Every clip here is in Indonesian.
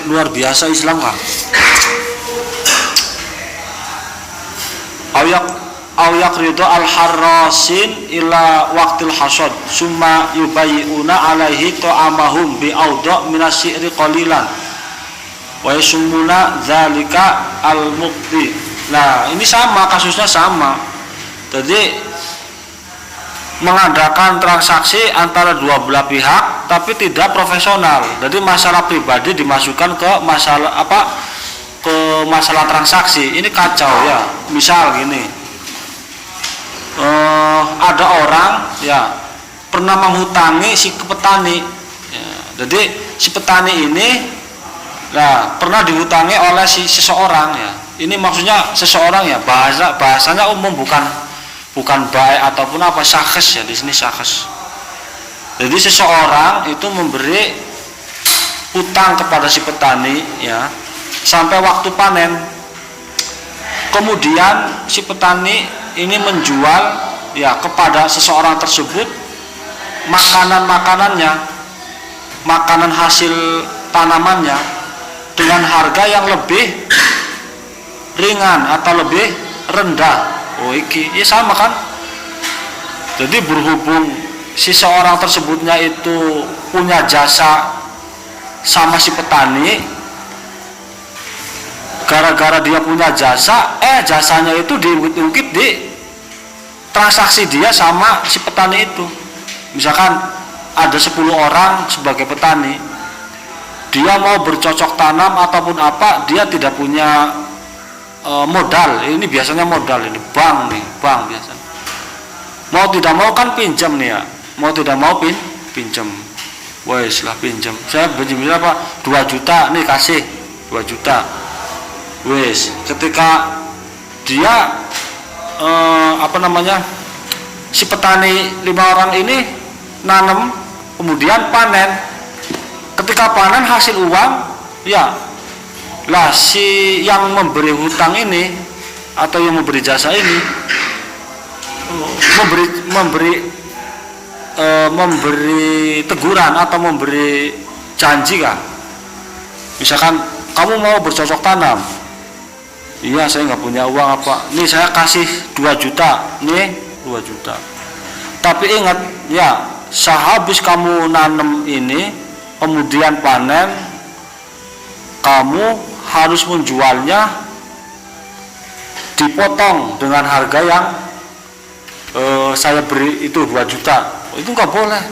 luar biasa Islam kan. Ayak ridho al-harrasin ila waqtil hasad summa yubayyi'una alaihi ta'amahum bi awda' minasyi'ri qalilan wa yasumuna dzalika al-muqti. Nah, ini sama, kasusnya sama. Jadi mengadakan transaksi antara dua belah pihak tapi tidak profesional. Jadi masalah pribadi dimasukkan ke masalah masalah transaksi. Ini kacau ya. Misal gini. Ada orang ya pernah menghutangi si petani ya, jadi si petani ini pernah dihutangi oleh seseorang ya. Ini maksudnya seseorang ya, bahasanya umum, bukan baik ataupun apa, syakhs ya, di sini syakhs. Jadi seseorang itu memberi hutang kepada si petani ya sampai waktu panen. Kemudian si petani ini menjual ya kepada seseorang tersebut makanan hasil tanamannya dengan harga yang lebih ringan atau lebih rendah. Oh iki ya sama kan. Jadi berhubung si seorang tersebutnya itu punya jasa sama si petani, gara-gara dia punya jasa, jasanya itu diungkit di transaksi dia sama si petani itu. Misalkan ada 10 orang sebagai petani, dia mau bercocok tanam ataupun apa, dia tidak punya modal. Ini biasanya modal, ini bank biasanya. Mau tidak mau kan pinjam nih ya, mau tidak mau pinjam. Wes lah pinjam. Saya pinjam berapa? 2 juta nih, kasih 2 juta. Wes, ketika dia si petani 5 orang ini nanam, kemudian panen. Ketika panen hasil uang, ya lah si yang memberi hutang ini atau yang memberi jasa ini memberi teguran atau memberi janji kan. Misalkan kamu mau bercocok tanam, iya saya nggak punya uang apa, nih saya kasih 2 juta, nih 2 juta. Tapi ingat ya, sehabis kamu nanam ini kemudian panen, kamu harus menjualnya dipotong dengan harga yang saya beri itu 2 juta. Itu nggak boleh,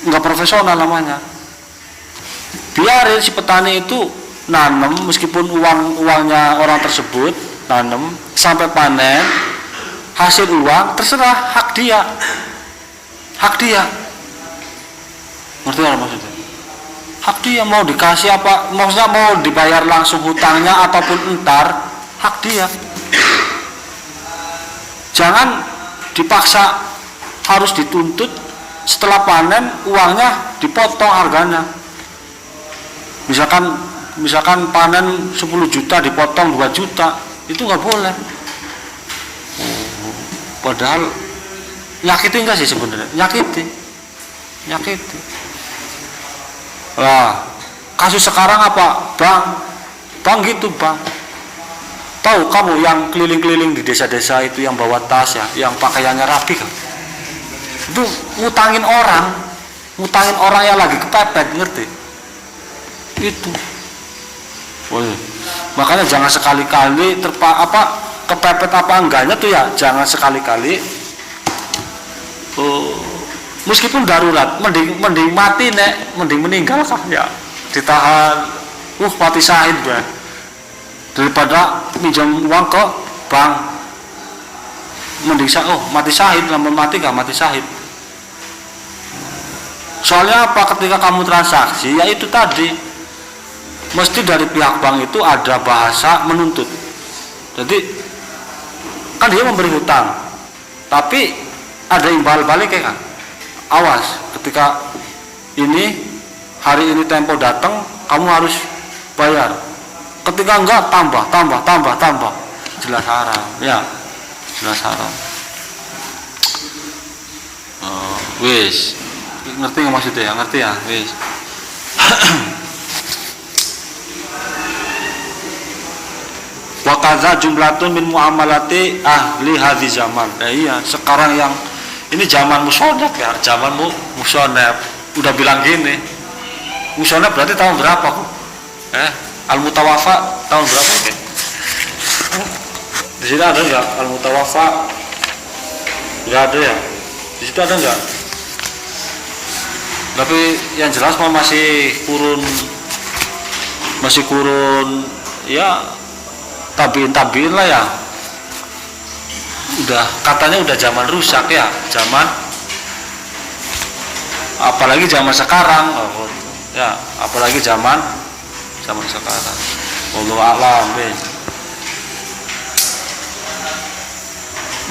nggak profesional namanya. Biarin si petani itu nanam, meskipun uangnya orang tersebut nanam sampai panen, hasil uang terserah, hak dia. Ngerti apa maksudnya? Hak dia, mau dikasih apa, maksudnya mau dibayar langsung hutangnya ataupun entar, hak dia. Jangan dipaksa harus dituntut setelah panen uangnya dipotong harganya. Misalkan panen 10 juta dipotong 2 juta, itu nggak boleh. Padahal nyakiti enggak sih sebenarnya? Nyakiti. Nah, kasus sekarang apa? Bang gitu bang. Tahu kamu yang keliling-keliling di desa-desa itu yang bawa tas ya, yang pakaiannya rapi kan? Itu ngutangin orang yang lagi kepepet, ngerti? Itu. Makanya jangan sekali-kali kepepet apa enggaknya tuh ya, jangan sekali-kali. Meskipun darurat, mending mati mending meninggal kah ya, ditahan, mati syahid ya, daripada minjam uang ke bank. Mending mati syahid, namun mati gak mati syahid. Soalnya apa? Ketika kamu transaksi, ya itu tadi, mesti dari pihak bank itu ada bahasa menuntut. Jadi kan dia memberi hutang, tapi ada imbal balik ya kan. Awas, ketika hari ini tempo datang, kamu harus bayar. Ketika enggak, tambah. Jelas haram, ya, jelas haram. Wis, ngerti nggak maksudnya ya? Ngerti ya, wis. Wa kadza jumlatun min muamalati ahli hadzi zaman. Nah, iya, sekarang yang ini zaman musonab ya, zaman musonab. Udah bilang gini. Musonab berarti tahun berapa, kok? Al-Mutawafa tahun berapa, oke? Di sini ada enggak Al-Mutawafa? Enggak ada ya. Di situ ada enggak? Tapi yang jelas masih kurun ya tabiin lah ya. Udah katanya udah zaman rusak ya, zaman apalagi zaman sekarang. Ya, apalagi zaman sekarang. Wallahu a'lam.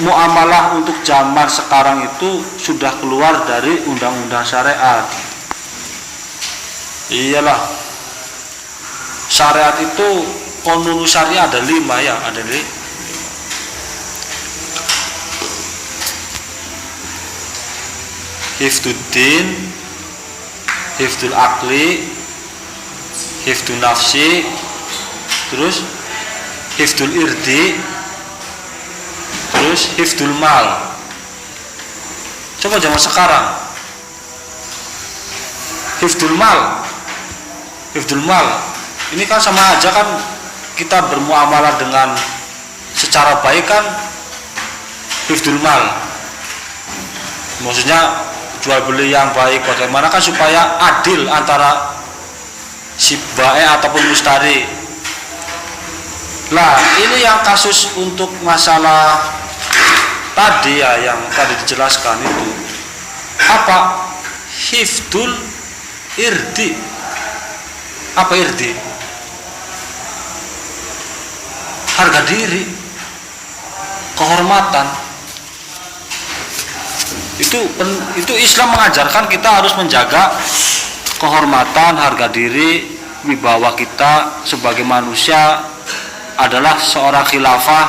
Muamalah untuk zaman sekarang itu sudah keluar dari undang-undang syariat. Iyalah. Syariat itu konun syariat ada 5 ya, ada 5. Hifduddin, hifdul akli, hifdul nafsi, terus hifdul irdi, terus hifdul mal. Coba zaman sekarang hifdul mal ini kan sama aja kan kita bermuamalah dengan secara baik kan hifdul mal, maksudnya jual beli yang baik. Bagaimana kan supaya adil antara si bae ataupun mustari. Lah ini yang kasus untuk masalah tadi ya, yang tadi dijelaskan itu apa? Hifdul irdi. Apa irdi? Harga diri, kehormatan. Itu Islam mengajarkan kita harus menjaga kehormatan, harga diri, wibawa kita sebagai manusia adalah seorang khalifah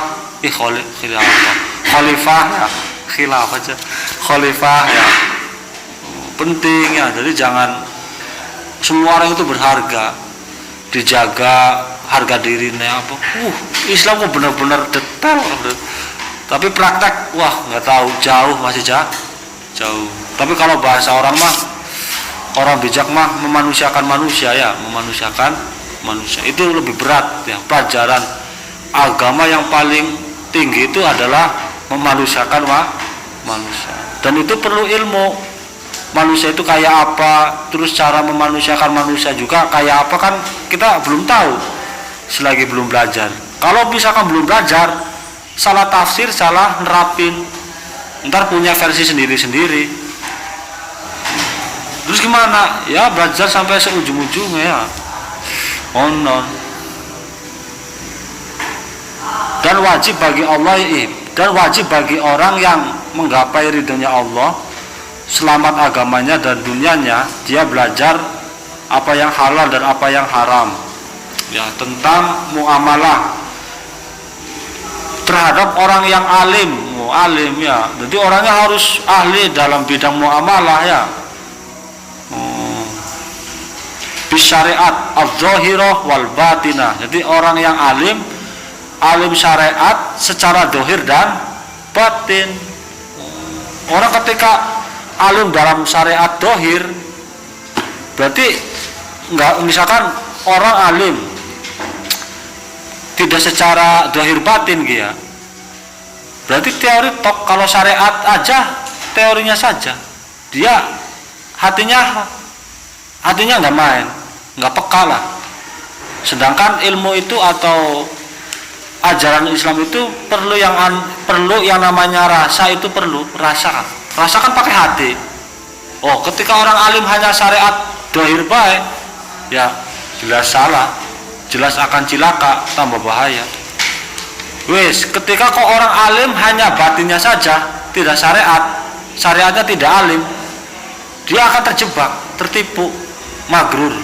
ya, penting ya. Jadi jangan semua orang itu berharga, dijaga harga dirinya apa. Islam kok benar-benar detail, tapi praktek wah nggak tahu, masih jauh. Tapi kalau bahasa orang bijak memanusiakan manusia ya, memanusiakan manusia itu lebih berat ya. Pelajaran agama yang paling tinggi itu adalah memanusiakan manusia, dan itu perlu ilmu. Manusia itu kayak apa, terus cara memanusiakan manusia juga kayak apa kan kita belum tahu selagi belum belajar. Kalau misalkan belum belajar, salah tafsir, salah nerapin, ntar punya versi sendiri-sendiri. Terus gimana? Ya belajar sampai seujung-ujungnya ya. Non. Dan wajib bagi Allah dan wajib bagi orang yang menggapai ridhonya Allah, selamat agamanya dan dunianya, dia belajar apa yang halal dan apa yang haram ya, tentang muamalah terhadap orang yang alim ya. Jadi orangnya harus ahli dalam bidang muamalah ya. Bisyariat az-zahirah wal batinah. Jadi orang yang alim syariat secara zahir dan batin. Orang ketika alim dalam syariat zahir berarti enggak, misalkan orang alim tidak secara zahir batin gitu ya, berarti teori tok. Kalau syariat aja teorinya saja, dia hatinya nggak main, nggak peka lah. Sedangkan ilmu itu atau ajaran Islam itu perlu yang namanya rasa, itu perlu rasakan pakai hati. Ketika orang alim hanya syariat zahir baik ya, jelas salah, jelas akan cilaka, tambah bahaya. Ketika kok orang alim hanya batinnya saja, tidak syariatnya tidak alim, dia akan terjebak, tertipu, magrur.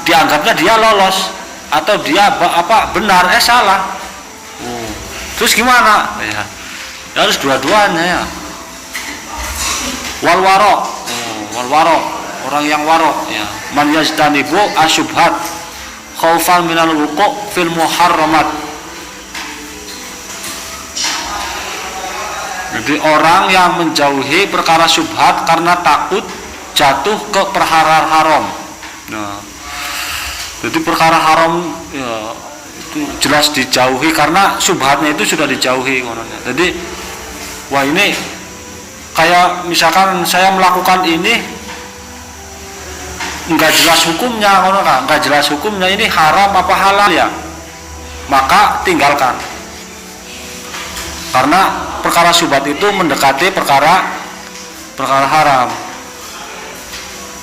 Dianggapnya dia lolos atau dia benar, salah. Terus gimana? Ya harus dua-duanya ya. Wal waro, orang yang waro ya. Man yajtanibu asyubhat khaufan minal wuqu' fil muharramat Jadi orang yang menjauhi perkara syubhat karena takut jatuh ke perkara haram. Nah, jadi perkara haram ya, itu jelas dijauhi karena syubhatnya itu sudah dijauhi. Jadi wah ini kayak misalkan saya melakukan ini nggak jelas hukumnya, nggak jelas hukumnya ini haram apa halal ya, maka tinggalkan. Karena perkara syubhat itu mendekati perkara haram.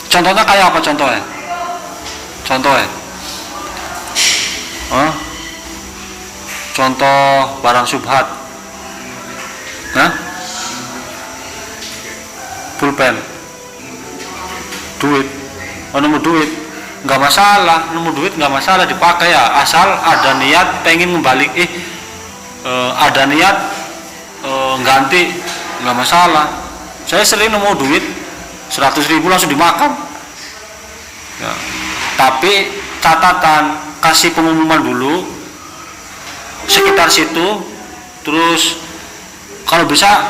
Contohnya kayak apa contohnya? Contoh barang syubhat. Pulpen, duit, nemu duit nggak masalah, dipakai ya, asal ada niat pengen membalik, ada niat ganti, nggak masalah. Saya sering nemu duit 100.000 langsung dimakan ya. Tapi catatan, kasih pengumuman dulu sekitar situ, terus kalau bisa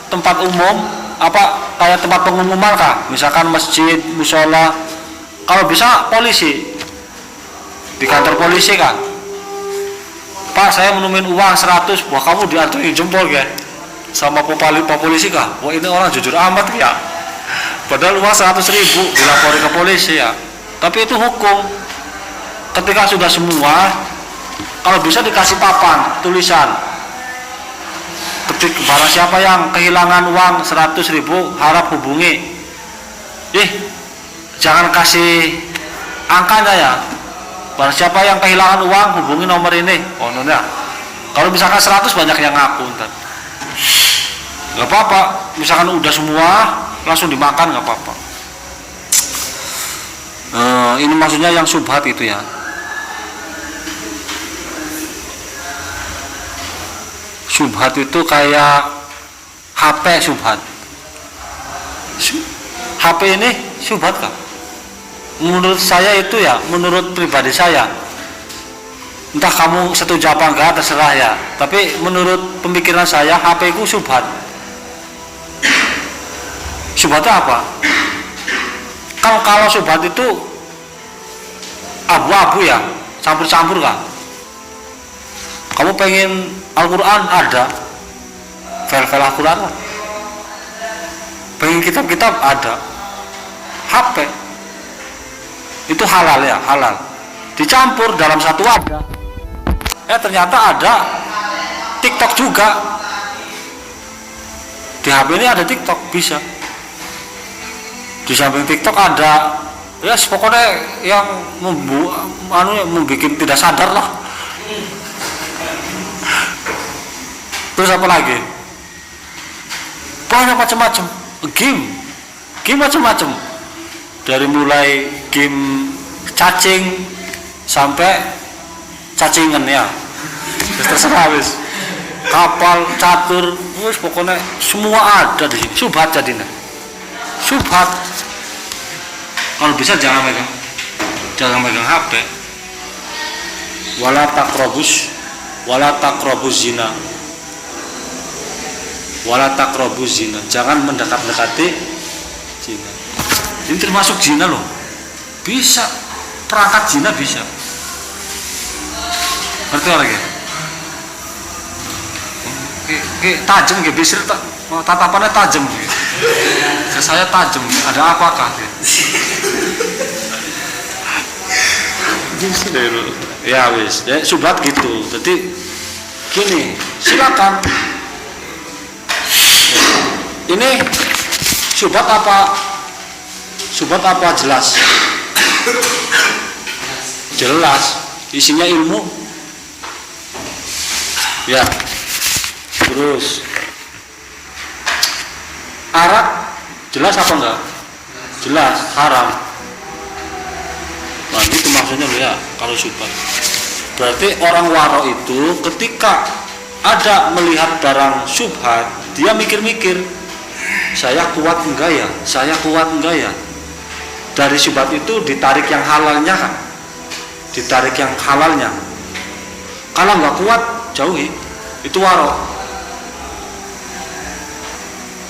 tempat umum apa kayak tempat pengumuman kah, misalkan masjid, musola, kalau bisa polisi, di kantor polisi kan, Pak saya menemuin uang 100, wah kamu diantui jempol ya sama pak polisi kah, wah ini orang jujur amat ya, padahal uang 100.000 dilapori ke polisi ya. Tapi itu hukum. Ketika sudah semua, kalau bisa dikasih papan tulisan, ketik barang siapa yang kehilangan uang 100.000 harap hubungi. Jangan kasih angkanya ya. Barang siapa yang kehilangan uang hubungi nomor ini. Oh nona. Kalau misalkan 100 banyak yang ngaku ntar. Gak apa-apa. Misalkan udah semua langsung dimakan gak apa-apa. Ini maksudnya yang syubhat itu ya. Syubhat itu kayak HP syubhat. HP ini syubhat kah? Menurut saya itu ya, menurut pribadi saya, entah kamu setuju apa enggak terserah ya, tapi menurut pemikiran saya HP ku syubhat. Syubhatnya apa? Kalau syubhat itu abu-abu ya, campur-campur kan. Kamu pengen Al-Quran ada, file-file Al-Quran lah. Pengen kitab-kitab ada, HP itu halal ya, halal. Dicampur dalam satu wadah. Ternyata ada TikTok juga. Di HP ini ada TikTok, bisa. Di samping TikTok ada, ya pokoknya yang membuat tidak sadar lah. Terus apa lagi? Banyak macam-macam. Game macam-macam. Dari mulai game cacing sampai cacingan ya. Terserah wis. Kapal, catur, wis pokoknya semua ada di sini. Syubhat jadinya. Syubhat. Kalau bisa jangan megang HP. Wala taqrabuz zina. Wala taqrabuz zina. Jangan mendekat-dekati zina. Ini termasuk zina loh. Bisa perangkat zina bisa. Ngerti orang ya? Tajam gitu, bisir tatapannya tajam gitu. Saya tajam, ada apakah? Ya wis, ya syubhat gitu. Jadi gini, silakan. Ini syubhat apa? Syubhat apa jelas? Jelas, isinya ilmu. Ya. Terus arak jelas apa enggak? Jelas, haram. Nah, itu maksudnya loh ya, kalau syubhat. Berarti orang waro itu ketika ada melihat barang syubhat, dia mikir-mikir, saya kuat enggak ya? Saya kuat enggak ya? Dari syubhat itu ditarik yang halalnya kan? Ditarik yang halalnya. Kalau enggak kuat, jauhi. Itu waro.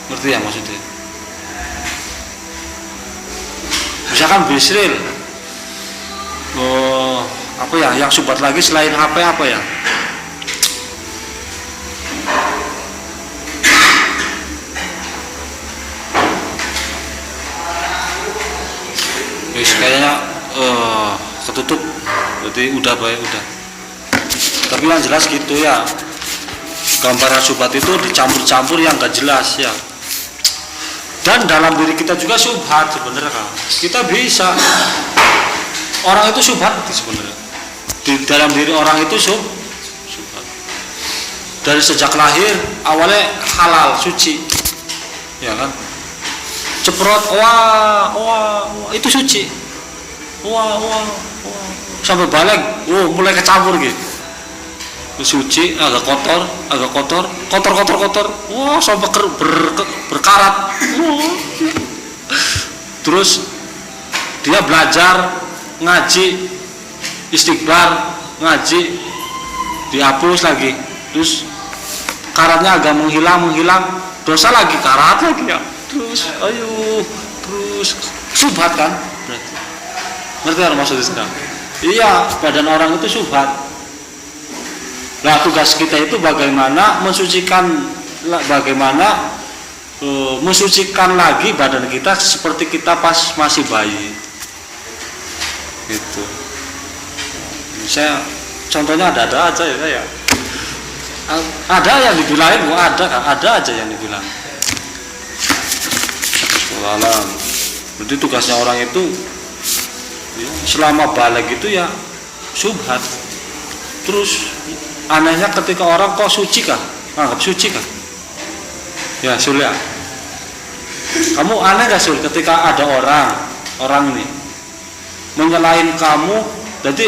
Ngerti ya maksudnya? Misalkan Bisril, apa ya yang subhat lagi selain HP apa ya? Kayaknya ketutup, berarti udah baik udah. Tapi yang jelas gitu ya, gambaran subhat itu dicampur-campur yang gak jelas ya. Dan dalam diri kita juga subhat sebenarnya kan. Kita bisa, orang itu subhat sebenarnya. Di dalam diri orang itu subhat. Dari sejak lahir awalnya halal suci, ya kan? Ceprot, wah, itu suci. Wah, sampai balik, mulai kecampur gitu. Suci, agak kotor, wah, sampai berkarat. Terus dia belajar, ngaji, istighfar, ngaji, dihapus lagi. Terus karatnya agak menghilang, dosa lagi, karat lagi ya. Terus subhat kan berarti. Ngerti kan maksudnya sekarang? Iya, badan orang itu subhat. Nah, tugas kita itu bagaimana mensucikan lagi badan kita seperti kita pas masih bayi. Gitu. Saya contohnya ada aja ya saya. Ada yang dibilangin, ada aja yang dibilang. Alam. Berarti tugasnya orang itu ya, selama balik itu ya subhat. Terus anehnya ketika orang kok suci kah? Anggap suci kah? Ya Sul ya. Kamu aneh gak Sul ketika ada orang ini menyelain kamu, jadi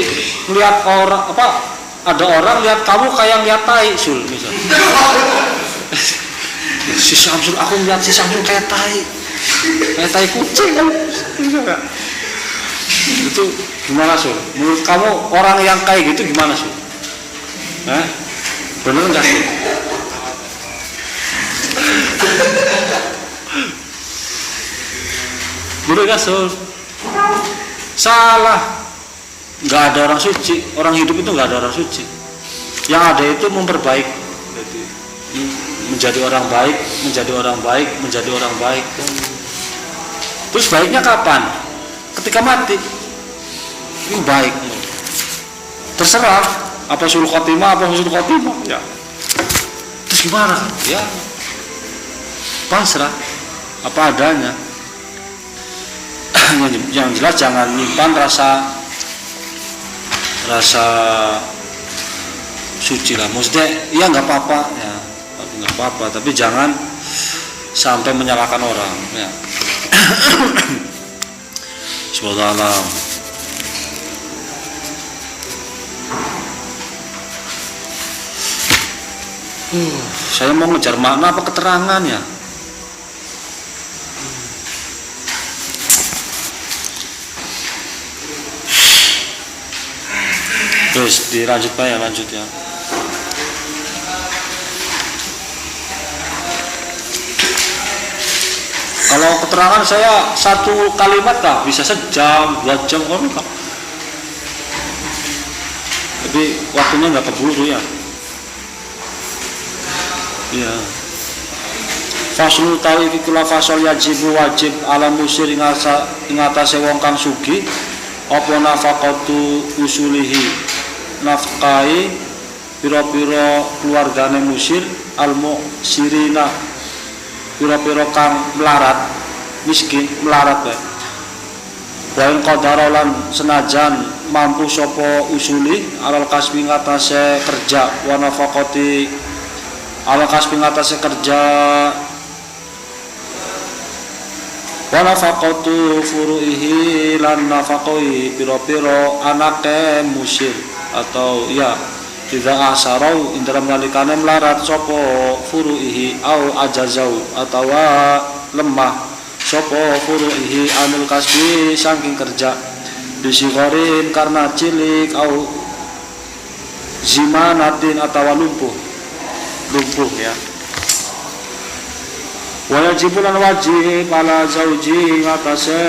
lihat orang ada orang lihat kamu kayak lihat tai Sul misalnya. Si Samsul, aku lihat si Samsul kayak tai kucing kan? Itu gimana Sul? Menurut kamu orang yang kayak gitu gimana Sul? Bener nggak sih? Bener nggak Sul? Salah. Nggak ada orang suci. Orang hidup itu nggak ada orang suci. Yang ada itu memperbaiki. Menjadi orang baik. Terus baiknya kapan? Ketika mati. Ini baik. Terserah apa sul khotimah apa husnul khotimah ya. Terus gimana? Ya pasrah apa adanya. Yang jelas jangan nyimpan rasa suci lah. Maksudnya ya nggak apa-apa tapi jangan sampai menyalahkan orang ya. Subhanallah. Saya mau ngejar makna apa keterangan ya? Terus dilanjut Pak ya, lanjut ya. Kalau keterangan saya satu kalimat kah bisa sejam, 2 jam kan? Tapi waktunya nggak keburu ya. Ya. Faslu tawi iki kula fasol wajib ala musir ing atase wong kang sugih apa nafaqatu usulihi nafkai pira-pira keluargane musir al-mu'sirina pira-pira kang melarat miskin melarat wae. Wa qadara lan senajan mampu sapa usuli alal kasbi ngatasé kerja wa nafaqati alal kasbi ngatasé kerja wa nafaqatu furuihi lan nafaqoi pira-pira anake musir atau ya tidak asarau indra menalikane melarat sapa furuihi au ajazau atau lemah sapa furuihi anil kasbi saking kerja disigorin karena cilik au zimanatin atau lumpuh ya. Wajib lan wajib ala zauji ngatase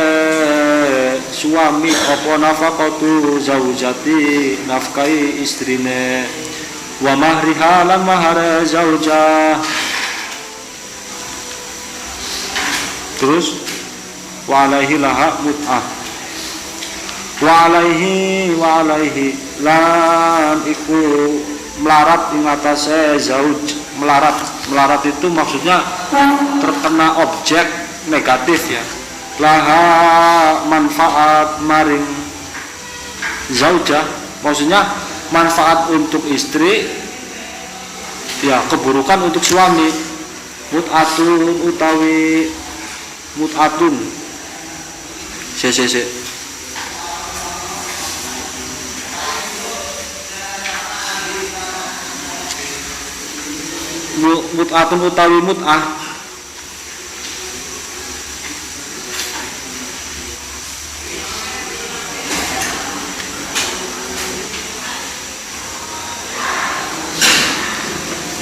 suami apa nafaqatu zaujati nafkai istrine wa mahriha lan mahar zaujah. Terus wa alaihi laha mut'ah wa alaihi lan iku melarat ing atase zauj. Melarat itu maksudnya terkena objek negatif ya. Laha manfaat maring zaujah, maksudnya manfaat untuk istri ya, keburukan untuk suami. Mut'atun utawi mut'atun mut'atun utawi mut'ah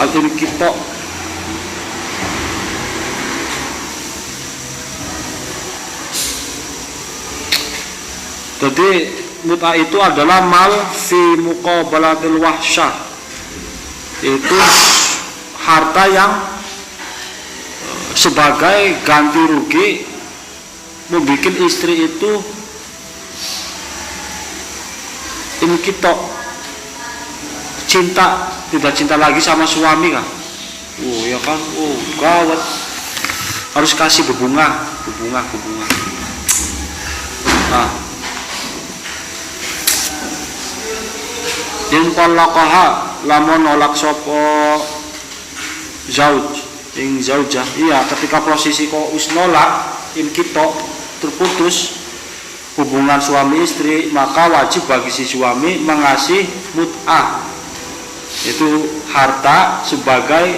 al-inqita. Jadi mut'ah itu adalah mal fi muqabalatil wahsyah, itu harta yang sebagai ganti rugi membuat istri itu inqita, cinta, tidak cinta lagi sama suami kan. Oh ya kan, oh gawat, harus kasih berbunga. Nah, in talaqaha lamun nolak sapa zauj ing zaujah, iya ketika posisi kok wis nolak inqita, terputus hubungan suami istri, maka wajib bagi si suami mengasih mut'ah, itu harta sebagai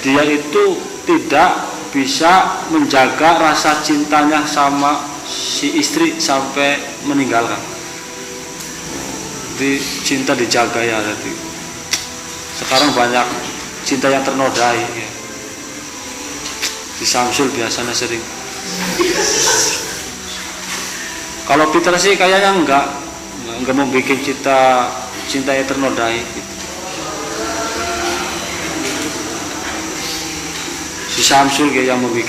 dia itu tidak bisa menjaga rasa cintanya sama si istri sampai meninggalkan. Jadi cinta dijaga ya. Jadi sekarang banyak cinta yang ternodai ya. Di Samsul biasanya sering. Kalau Peter sih kayaknya enggak membuat cinta yang ternodai gitu. Si Samsul kayak yang membuat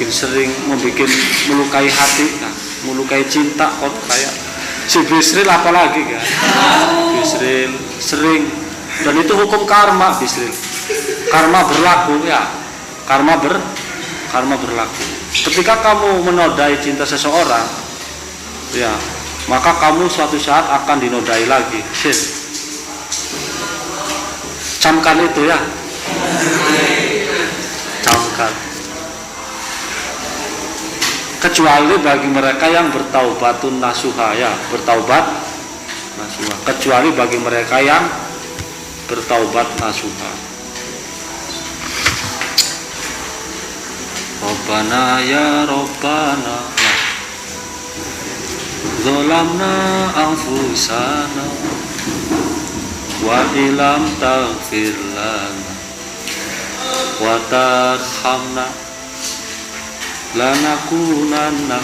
melukai hati kan, melukai cinta kok kayak si Bisril apalagi kan. Bisril sering, dan itu hukum karma. Bisril karma berlaku ya, karma berlaku. Ketika kamu menodai cinta seseorang ya, maka kamu suatu saat akan dinodai lagi. Camkan itu ya, camkan. Kecuali bagi mereka yang bertaubatun nasuha ya, bertaubat nasuha. Kecuali bagi mereka yang bertaubat nasuha. Rabbana ya Rabbana zalamna anfusana wa ilam taghfir lana wa tarhamna lanakunanna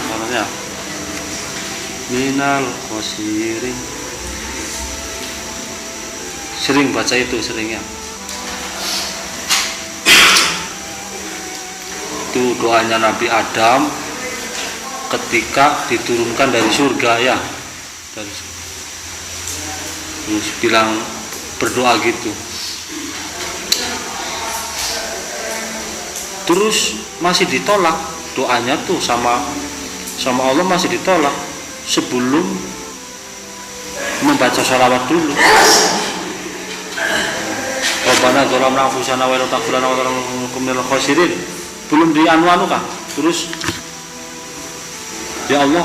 minal khosirin. Sering baca itu, seringnya itu doanya Nabi Adam ketika diturunkan dari surga ya, terus bilang berdoa gitu, terus masih ditolak doanya tuh sama Allah, masih ditolak sebelum membaca sholawat dulu. Rabbana dzalamna anfusana wa la taghfir lana wa tarhamna minal khosirin, belum dianu kan. Terus ya Allah,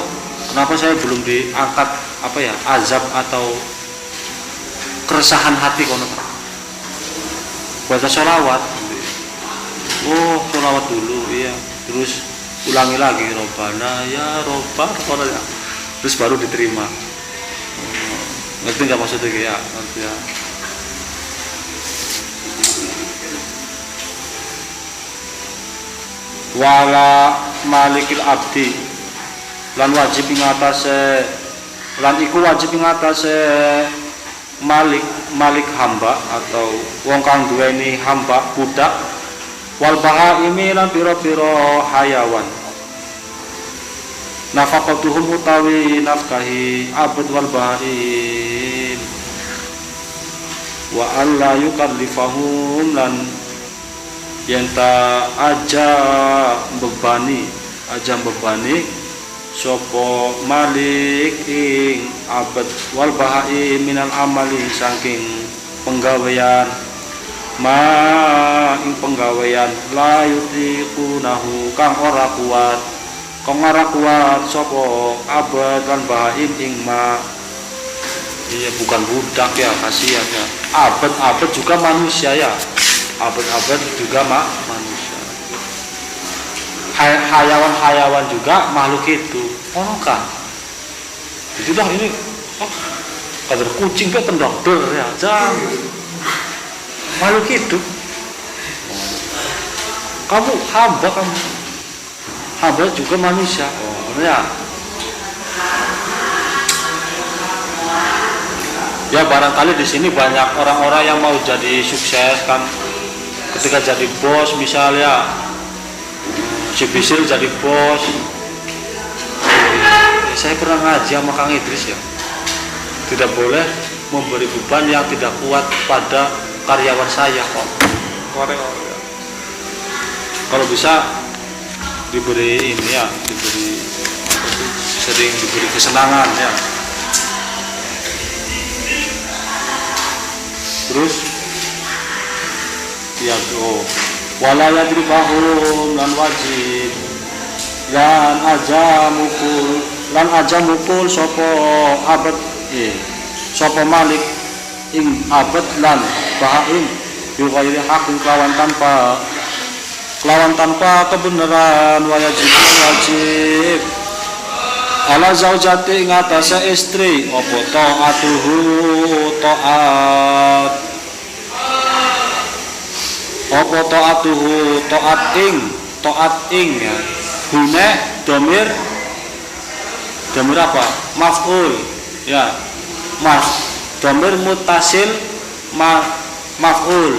kenapa saya belum diangkat apa ya, azab atau keresahan hati kono kan, baca sholawat. Oh sholawat dulu iya, terus ulangi lagi Rabbana ya Rabbana ya, terus baru diterima. Ngerti nggak maksudnya ya? Ngerti ya. wala malikil abdi lan wajib ing atase lan iku wajib ing atase malik hamba atau wong kang duweni hamba budak wal bahaimi lan pira-pira hayawan nafaqatuhum utawi nafkahi abad wal bahaim wa alla yukallifahum lan yenta aja bebani sopo malik ing abad wal bahaim minal amali saking penggawean ma ing penggawean la yutiqunahu kang ora kuat sopo abad lan bahaim ing ma. Iya, bukan budak ya, kasihan ya. Abad juga manusia ya. Abad juga manusia. Hayawan juga makhluk hidup. Oh kan? Jadi dah ini kadar kucing ke dokter ya, jangan makhluk hidup. Kamu hamba juga manusia. Oh ya. Ya barangkali di sini banyak orang-orang yang mau jadi sukses kan, ketika jadi bos misalnya si Bisil jadi bos. Saya pernah ngaji sama Kang Idris ya, tidak boleh memberi beban yang tidak kuat pada karyawan saya kok. Kalau bisa diberi ini ya, sering diberi kesenangan ya. Terus ya wala yadribahum lan wajib lan aja mukul sapa abad sapa malik ing abad lan bahaim bi ghairi haqqin kelawan tanpa kebenaran wajib ala zaujati ing atase istri apa taatuhu taat apa taatuhu taat ing ya gune domir apa maf'ul ya domir mutasil maf'ul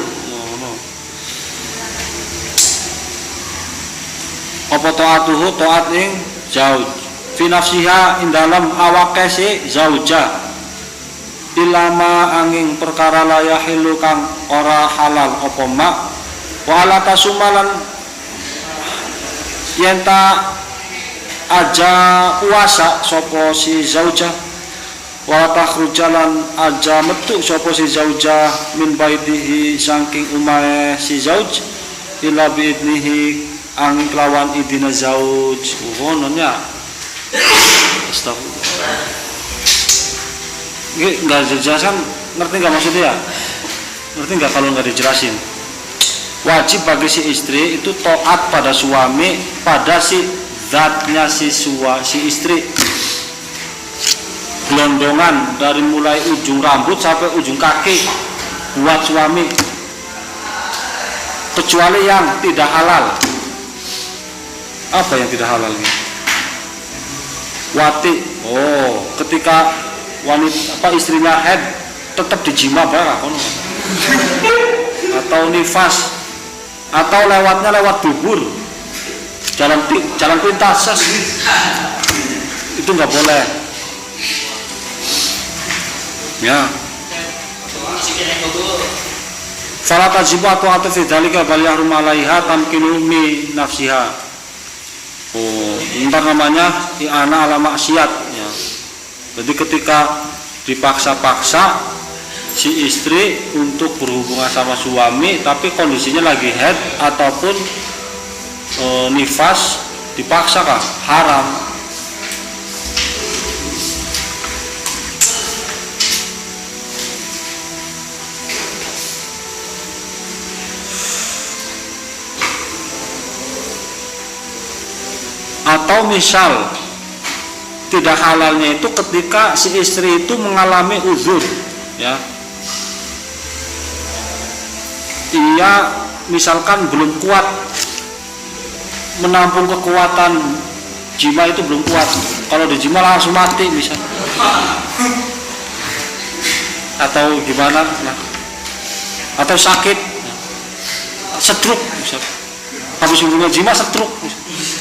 apa taatuhu taat ing zauj fi nafsiha ing dalam awake si zaujah ilama angin perkara layahilu kang ora halal apa mak wala tasumalan yenta aja puasa sopo si zaujah wala takhrujalan aja metu sopo si zaujah min baitihi saking umahe si zauj ila biidnihi angin kelawan idina zauj ngononya. Astagfirullah. Ini nggak dijelasan, ngerti nggak maksudnya? Ngerti nggak kalau nggak dijelasin? Wajib bagi si istri itu taat pada suami, pada si zatnya si istri. Gelondongan dari mulai ujung rambut sampai ujung kaki buat suami, kecuali yang tidak halal. Apa yang tidak halal ini? Wati, ketika wanita istrinya head tetap dijima barang, atau nifas, atau lewatnya lewat dubur, jalan pintas, itu nggak boleh. Ya. Salah tajibu atau fidalika bal yahrum alaiha tamkinu mi nafsiha. Ntar namanya i'ana ala maksiat ya. Jadi ketika dipaksa-paksa si istri untuk berhubungan sama suami tapi kondisinya lagi head ataupun nifas, dipaksa kan haram. Atau misal tidak halalnya itu ketika si istri itu mengalami uzur ya, ia misalkan belum kuat menampung kekuatan jima itu belum kuat. Kalau di jima langsung mati bisa. Atau gimana? Nah. Atau sakit, stroke bisa. Habis hubungan jima stroke bisa.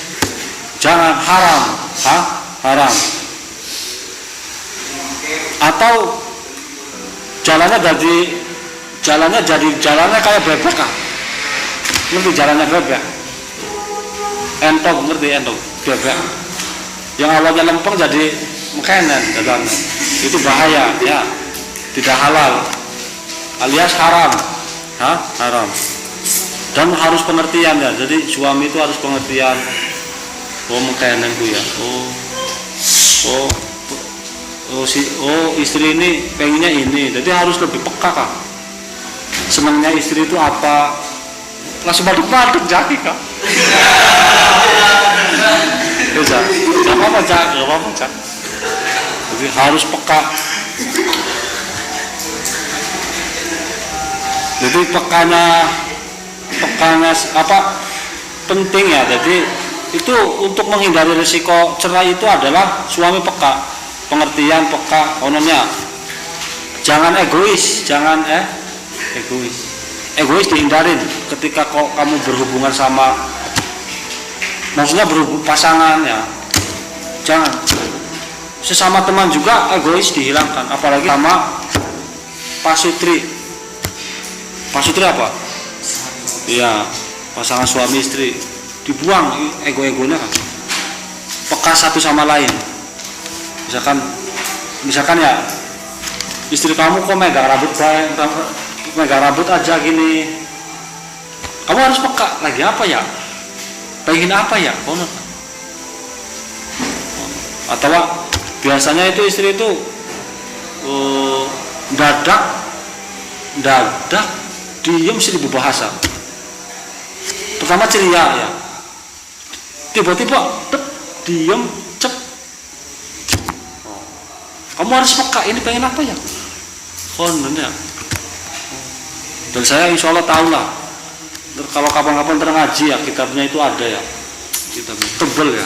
Jangan, haram, haram. Atau jalannya kayak bebek kan? Ngerti jalannya bebek? Entong, ngerti entong? Bebek. Yang awalnya lempeng jadi mekanen jalannya. Itu bahaya, ya. Tidak halal, alias haram, haram. Dan harus pengertian ya. Jadi suami itu harus pengertian. Oh mekanen bu ya. Oh istri ini pengennya ini, jadi harus lebih peka kan. Senangnya istri itu apa? Langsung baduk-baduk jadi kan. Bisa, gak apa-apa Cak. Jadi harus peka. Jadi pekanya apa penting ya. Jadi itu untuk menghindari risiko cerai itu adalah suami peka, pengertian, peka, ononnya. Jangan egois, egois dihindarin ketika kamu berhubungan sama, maksudnya pasangan ya. Jangan. Sesama teman juga egois dihilangkan, apalagi sama pasutri apa? Iya, pasangan suami istri dibuang ego-egonya kan. Peka satu sama lain. Misalkan ya istri kamu kok megang rambut aja gini. Kamu harus peka, lagi apa ya? Pengen apa ya? Atau biasanya itu istri itu dadak diam 1000 bahasa. Pertama ceria ya, tiba-tiba diam cep. Kamu harus peka, ini pengen apa ya? Ya. Dan saya insya Allah tahu lah. Kalau kapan-kapan ngaji ya, kitabnya itu ada ya, kitabnya tebel ya.